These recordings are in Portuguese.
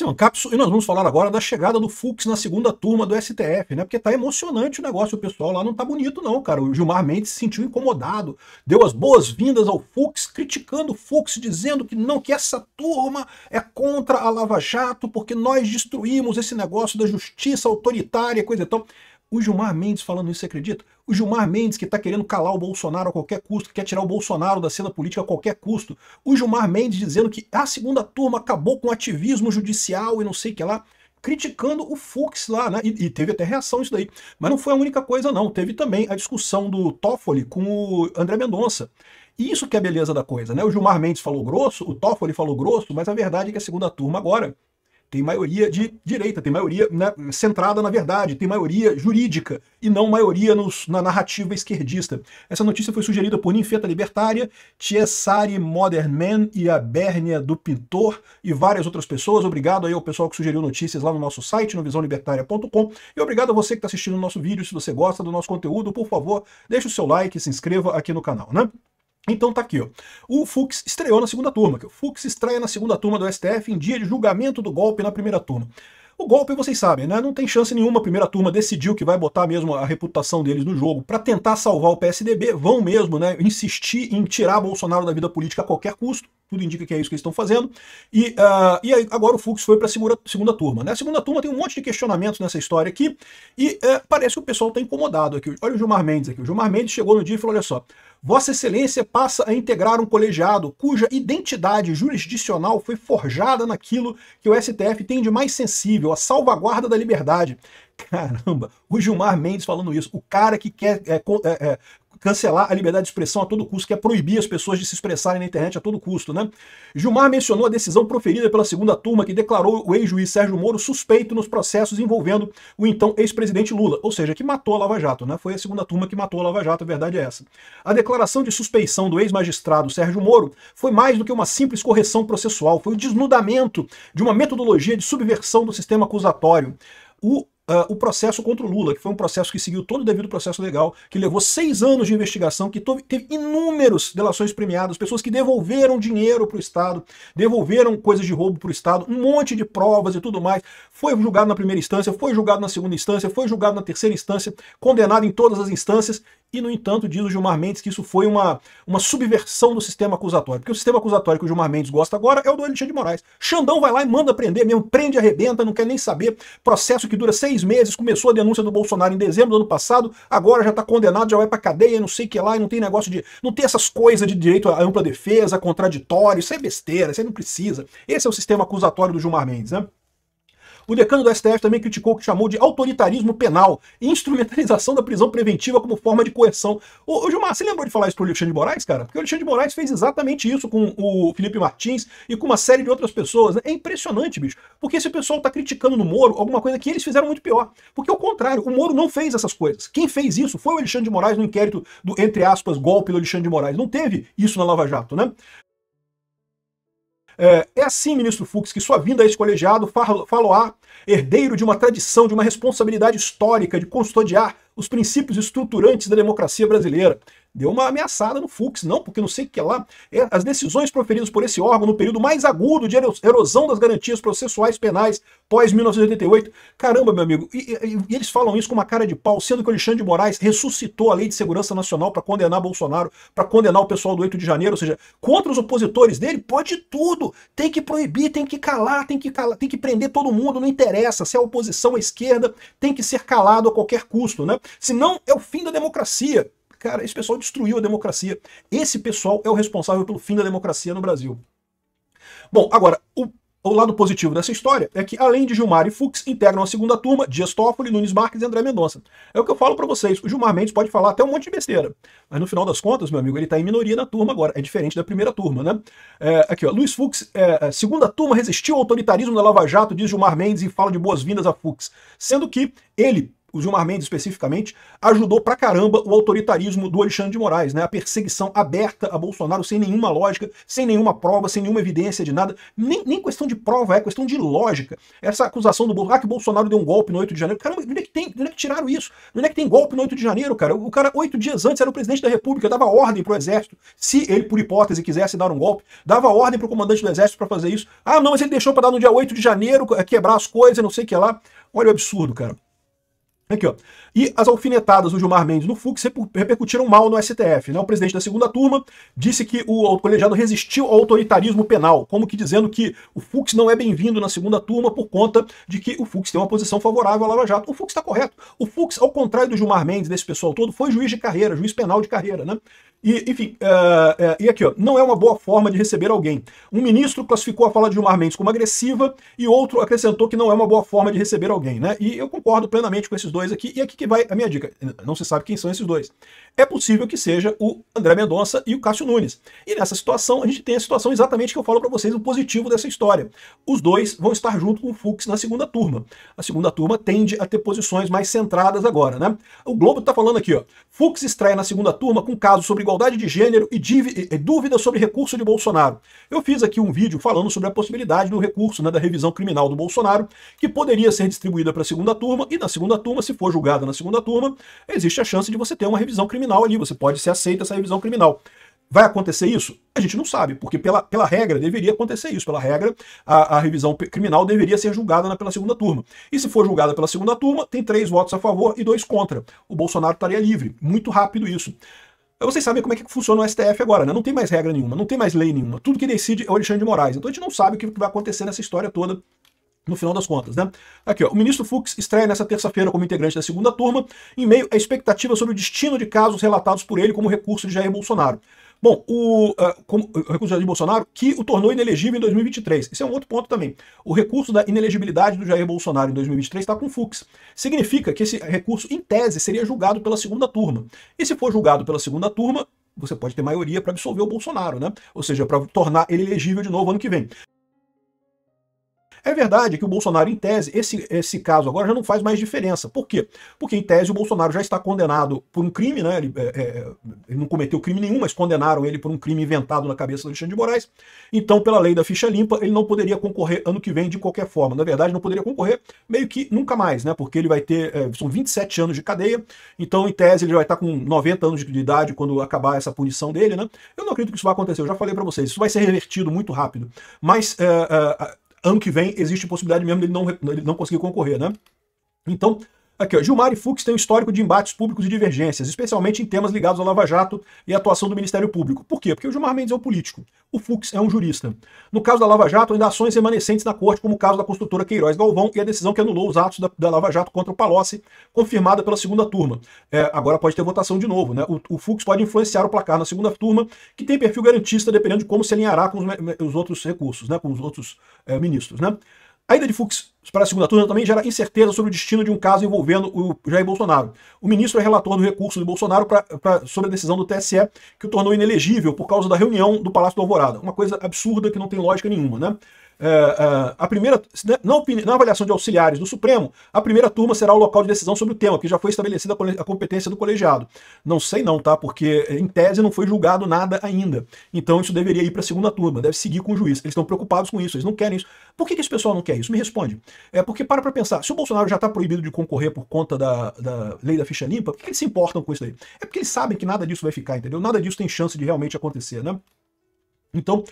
Sim, Ancapso, e nós vamos falar agora da chegada do Fux na segunda turma do STF, né? Porque tá emocionante o negócio, o pessoal lá não tá bonito não, cara. O Gilmar Mendes se sentiu incomodado, deu as boas-vindas ao Fux, criticando o Fux, dizendo que não, que essa turma é contra a Lava Jato, porque nós destruímos esse negócio da justiça autoritária, coisa e tal. O Gilmar Mendes falando isso, você acredita? O Gilmar Mendes que está querendo calar o Bolsonaro a qualquer custo, que quer tirar o Bolsonaro da cena política a qualquer custo. O Gilmar Mendes dizendo que a segunda turma acabou com o ativismo judicial e não sei o que lá, criticando o Fux lá, né? E teve até reação isso daí. Mas não foi a única coisa não, teve também a discussão do Toffoli com o André Mendonça. E isso que é a beleza da coisa, né? O Gilmar Mendes falou grosso, o Toffoli falou grosso, mas a verdade é que a segunda turma agora tem maioria de direita, tem maioria, né, centrada na verdade, tem maioria jurídica e não maioria na narrativa esquerdista. Essa notícia foi sugerida por Ninfeta Libertária, Tiesari Modern Man e a Bérnia do Pintor e várias outras pessoas. Obrigado aí ao pessoal que sugeriu notícias lá no nosso site, no visãolibertaria.com, e obrigado a você que está assistindo o nosso vídeo. Se você gosta do nosso conteúdo, por favor, deixe o seu like e se inscreva aqui no canal, né? Então tá aqui, ó. O Fux estreou na segunda turma. O Fux estreia na segunda turma do STF em dia de julgamento do golpe na primeira turma. O golpe, vocês sabem, né? Não tem chance nenhuma. A primeira turma decidiu que vai botar mesmo a reputação deles no jogo para tentar salvar o PSDB. Vão mesmo, né? Insistir em tirar Bolsonaro da vida política a qualquer custo. Tudo indica que é isso que eles estão fazendo. E aí, agora o Fux foi para a segunda turma, né? A segunda turma tem um monte de questionamentos nessa história aqui. E parece que o pessoal está incomodado aqui. Olha o Gilmar Mendes aqui. O Gilmar Mendes chegou no dia e falou: olha só. Vossa Excelência passa a integrar um colegiado cuja identidade jurisdicional foi forjada naquilo que o STF tem de mais sensível, a salvaguarda da liberdade. Caramba, o Gilmar Mendes falando isso, o cara que quer cancelar a liberdade de expressão a todo custo, quer proibir as pessoas de se expressarem na internet a todo custo, né? Gilmar mencionou a decisão proferida pela segunda turma que declarou o ex-juiz Sérgio Moro suspeito nos processos envolvendo o então ex-presidente Lula, ou seja, que matou a Lava Jato, né? Foi a segunda turma que matou a Lava Jato, a verdade é essa. A declaração de suspeição do ex-magistrado Sérgio Moro foi mais do que uma simples correção processual, foi o desnudamento de uma metodologia de subversão do sistema acusatório. O processo contra o Lula, que foi um processo que seguiu todo o devido processo legal, que levou 6 anos de investigação, que teve inúmeras delações premiadas, pessoas que devolveram dinheiro para o Estado, devolveram coisas de roubo para o Estado, um monte de provas e tudo mais. Foi julgado na primeira instância, foi julgado na segunda instância, foi julgado na terceira instância, condenado em todas as instâncias. E, no entanto, diz o Gilmar Mendes que isso foi uma subversão do sistema acusatório. Porque o sistema acusatório que o Gilmar Mendes gosta agora é o do Alexandre de Moraes. Xandão vai lá e manda prender mesmo, prende, arrebenta, não quer nem saber. Processo que dura 6 meses, começou a denúncia do Bolsonaro em dezembro do ano passado, agora já está condenado, já vai pra cadeia, não sei o que lá, e não tem negócio de... Não tem essas coisas de direito à ampla defesa, contraditório, isso é besteira, isso aí não precisa. Esse é o sistema acusatório do Gilmar Mendes, né? O decano do STF também criticou o que chamou de autoritarismo penal e instrumentalização da prisão preventiva como forma de coerção. Ô Gilmar, você lembrou de falar isso pro Alexandre de Moraes, cara? Porque o Alexandre de Moraes fez exatamente isso com o Felipe Martins e com uma série de outras pessoas, né? É impressionante, bicho. Porque esse pessoal tá criticando no Moro alguma coisa que eles fizeram muito pior. Porque ao contrário, o Moro não fez essas coisas. Quem fez isso foi o Alexandre de Moraes no inquérito do, entre aspas, golpe do Alexandre de Moraes. Não teve isso na Lava Jato, né? É assim, ministro Fux, que sua vinda a esse colegiado faloá herdeiro de uma tradição, de uma responsabilidade histórica de custodiar os princípios estruturantes da democracia brasileira. Deu uma ameaçada no Fux, não, porque não sei o que lá. As decisões proferidas por esse órgão no período mais agudo de erosão das garantias processuais penais pós-1988. Caramba, meu amigo, e eles falam isso com uma cara de pau, sendo que o Alexandre de Moraes ressuscitou a Lei de Segurança Nacional para condenar Bolsonaro, para condenar o pessoal do 8 de janeiro, ou seja, contra os opositores dele, pode tudo. Tem que proibir, tem que calar, tem que prender todo mundo, não interessa. Se é oposição à esquerda, tem que ser calado a qualquer custo, né? Senão é o fim da democracia. Cara, esse pessoal destruiu a democracia. Esse pessoal é o responsável pelo fim da democracia no Brasil. Bom, agora, o lado positivo dessa história é que, além de Gilmar e Fux, integram a segunda turma Dias Toffoli, Nunes Marques e André Mendonça. É o que eu falo pra vocês. O Gilmar Mendes pode falar até um monte de besteira. Mas no final das contas, meu amigo, ele tá em minoria na turma agora. É diferente da primeira turma, né? Aqui, ó. Luiz Fux, segunda turma resistiu ao autoritarismo da Lava Jato, diz Gilmar Mendes e fala de boas-vindas a Fux. Sendo que ele o Gilmar Mendes especificamente, ajudou pra caramba o autoritarismo do Alexandre de Moraes, né? A perseguição aberta a Bolsonaro sem nenhuma lógica, sem nenhuma prova, sem nenhuma evidência de nada. Nem questão de prova, é questão de lógica. Essa acusação do Bolsonaro, que o Bolsonaro deu um golpe no 8 de janeiro. Caramba, onde é que tiraram isso? Onde é que tem golpe no 8 de janeiro, cara? O cara, 8 dias antes, era o presidente da República, dava ordem pro exército. Se ele, por hipótese, quisesse dar um golpe, dava ordem pro comandante do exército para fazer isso. Ah, não, mas ele deixou para dar no dia 8 de janeiro, quebrar as coisas, não sei o que lá. Olha o absurdo, cara. Aqui, ó. E as alfinetadas do Gilmar Mendes no Fux repercutiram mal no STF, né? O presidente da segunda turma disse que o colegiado resistiu ao autoritarismo penal, como que dizendo que o Fux não é bem-vindo na segunda turma por conta de que o Fux tem uma posição favorável à Lava Jato. O Fux está correto. O Fux, ao contrário do Gilmar Mendes, desse pessoal todo, foi juiz de carreira, juiz penal de carreira, né? E, enfim, e aqui, ó, não é uma boa forma de receber alguém. Um ministro classificou a fala de Gilmar Mendes como agressiva e outro acrescentou que não é uma boa forma de receber alguém, né? E eu concordo plenamente com esses dois aqui. E aqui que vai a minha dica. Não se sabe quem são esses dois. É possível que seja o André Mendonça e o Cássio Nunes. E nessa situação, a gente tem a situação exatamente que eu falo para vocês, o positivo dessa história. Os dois vão estar junto com o Fux na segunda turma. A segunda turma tende a ter posições mais centradas agora, né? O Globo tá falando aqui, ó. Fux estreia na segunda turma com casos sobre igualdade de gênero e dúvidas sobre recurso de Bolsonaro. Eu fiz aqui um vídeo falando sobre a possibilidade do recurso, né, da revisão criminal do Bolsonaro, que poderia ser distribuída para a segunda turma, e na segunda turma, se for julgada na segunda turma, existe a chance de você ter uma revisão criminal ali, você pode ser aceita essa revisão criminal. Vai acontecer isso? A gente não sabe, porque pela regra deveria acontecer isso. Pela regra, a revisão criminal deveria ser julgada pela segunda turma. E se for julgada pela segunda turma, tem 3 votos a favor e 2 contra. O Bolsonaro estaria livre. Muito rápido isso. Vocês sabem como é que funciona o STF agora, né? Não tem mais regra nenhuma, não tem mais lei nenhuma. Tudo que decide é o Alexandre de Moraes. Então a gente não sabe o que vai acontecer nessa história toda no final das contas, né? Aqui, ó, o ministro Fux estreia nessa terça-feira como integrante da segunda turma, em meio à expectativa sobre o destino de casos relatados por ele como recurso de Jair Bolsonaro. Bom, o recurso de Jair Bolsonaro, que o tornou inelegível em 2023. Esse é um outro ponto também. O recurso da inelegibilidade do Jair Bolsonaro em 2023 está com o Fux. Significa que esse recurso, em tese, seria julgado pela segunda turma. E se for julgado pela segunda turma, você pode ter maioria para absolver o Bolsonaro, né? Ou seja, para tornar ele elegível de novo ano que vem. É verdade que o Bolsonaro, em tese, esse caso agora já não faz mais diferença. Por quê? Porque, em tese, o Bolsonaro já está condenado por um crime, né? Ele não cometeu crime nenhum, mas condenaram ele por um crime inventado na cabeça do Alexandre de Moraes. Então, pela lei da ficha limpa, ele não poderia concorrer ano que vem de qualquer forma. Na verdade, não poderia concorrer meio que nunca mais, né? Porque ele vai ter, são 27 anos de cadeia, então, em tese, ele vai estar com 90 anos de idade quando acabar essa punição dele, né? Eu não acredito que isso vai acontecer, eu já falei para vocês, isso vai ser revertido muito rápido. Mas ano que vem existe a possibilidade mesmo dele não conseguir concorrer, né? Então, aqui, ó, Gilmar e Fux têm um histórico de embates públicos e divergências, especialmente em temas ligados ao Lava Jato e à atuação do Ministério Público. Por quê? Porque o Gilmar Mendes é um político, o Fux é um jurista. No caso da Lava Jato, ainda há ações remanescentes na corte, como o caso da construtora Queiroz Galvão e a decisão que anulou os atos da Lava Jato contra o Palocci, confirmada pela segunda turma. Agora pode ter votação de novo, né? O Fux pode influenciar o placar na segunda turma, que tem perfil garantista, dependendo de como se alinhará com os outros recursos, né? Com os outros ministros, né? A ida de Fux para a segunda turma também gera incerteza sobre o destino de um caso envolvendo o Jair Bolsonaro. O ministro é relator do recurso de Bolsonaro sobre a decisão do TSE, que o tornou inelegível por causa da reunião do Palácio do Alvorada. Uma coisa absurda que não tem lógica nenhuma, né? A primeira, na avaliação de auxiliares do Supremo, a primeira turma será o local de decisão sobre o tema, que já foi estabelecida a competência do colegiado. Não sei não, tá? Porque em tese não foi julgado nada ainda. Então isso deveria ir para a segunda turma, deve seguir com o juiz. Eles estão preocupados com isso, eles não querem isso. Por que esse pessoal não quer isso? Me responde. Porque para pensar, se o Bolsonaro já está proibido de concorrer por conta da lei da ficha limpa, por que eles se importam com isso aí? É porque eles sabem que nada disso vai ficar, entendeu? Nada disso tem chance de realmente acontecer, né? Então,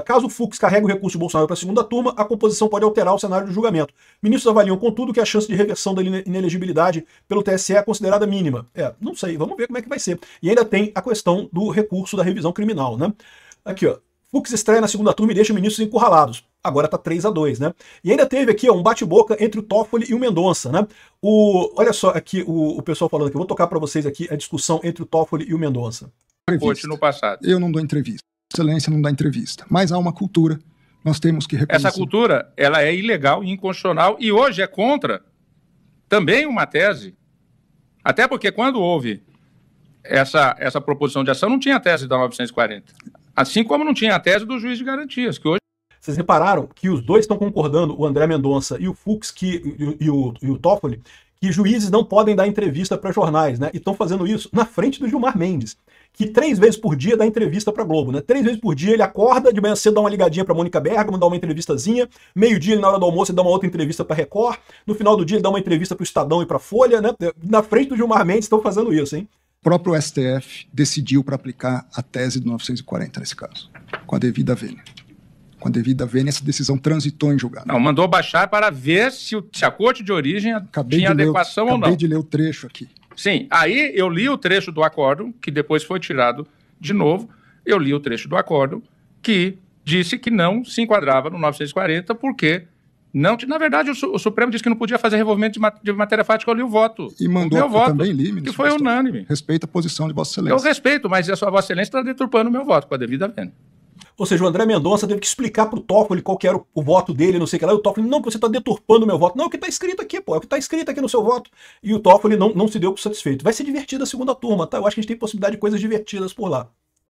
caso o Fux carregue o recurso de Bolsonaro para a segunda turma, a composição pode alterar o cenário do julgamento. Ministros avaliam, contudo, que a chance de reversão da inelegibilidade pelo TSE é considerada mínima. Não sei, vamos ver como é que vai ser. E ainda tem a questão do recurso da revisão criminal, né? Aqui, ó. Fux estreia na segunda turma e deixa ministros encurralados. Agora está 3-2, né? E ainda teve aqui, ó, um bate-boca entre o Toffoli e o Mendonça, né? Olha só aqui o pessoal falando aqui. Eu vou tocar para vocês aqui a discussão entre o Toffoli e o Mendonça. Hoje no passado. Eu não dou entrevista. Excelência não dá entrevista. Mas há uma cultura, nós temos que reconhecer. Essa cultura, ela é ilegal e inconstitucional e hoje é contra também uma tese. Até porque quando houve essa proposição de ação, não tinha a tese da 940. Assim como não tinha a tese do juiz de garantias, que hoje... Vocês repararam que os dois estão concordando, o André Mendonça e o Fux, e o Toffoli, que juízes não podem dar entrevista para jornais, né? E estão fazendo isso na frente do Gilmar Mendes, que 3 vezes por dia dá entrevista para Globo, né? 3 vezes por dia ele acorda, de manhã cedo dá uma ligadinha para Mônica Bergamo, dá uma entrevistazinha, meio-dia ele na hora do almoço ele dá uma outra entrevista para Record, no final do dia ele dá uma entrevista para o Estadão e para Folha, né? Na frente do Gilmar Mendes estão fazendo isso, hein? O próprio STF decidiu para aplicar a tese do 940 nesse caso, com a devida vênia. Com a devida vênia, essa decisão transitou em julgado. Não, mandou baixar para ver se a corte de origem tinha adequação ou não. Acabei de ler o trecho aqui. Sim, aí eu li o trecho do acórdão, que depois foi tirado de novo, eu li o trecho do acórdão, que disse que não se enquadrava no 940, porque, não, na verdade, o Supremo disse que não podia fazer revolvimento de matéria fática, eu li o voto. E mandou, eu voto, também li, ministro. Que foi unânime. Respeita a posição de Vossa Excelência. Eu respeito, mas a sua Vossa Excelência está deturpando o meu voto, com a devida vênia. Ou seja, o André Mendonça teve que explicar pro Toffoli qual que era o voto dele, não sei o que lá, e o Toffoli, não, você está deturpando o meu voto. Não, é o que está escrito aqui, pô, é o que está escrito aqui no seu voto. E o Toffoli não se deu por satisfeito. Vai ser divertida a segunda turma, tá? Eu acho que a gente tem possibilidade de coisas divertidas por lá.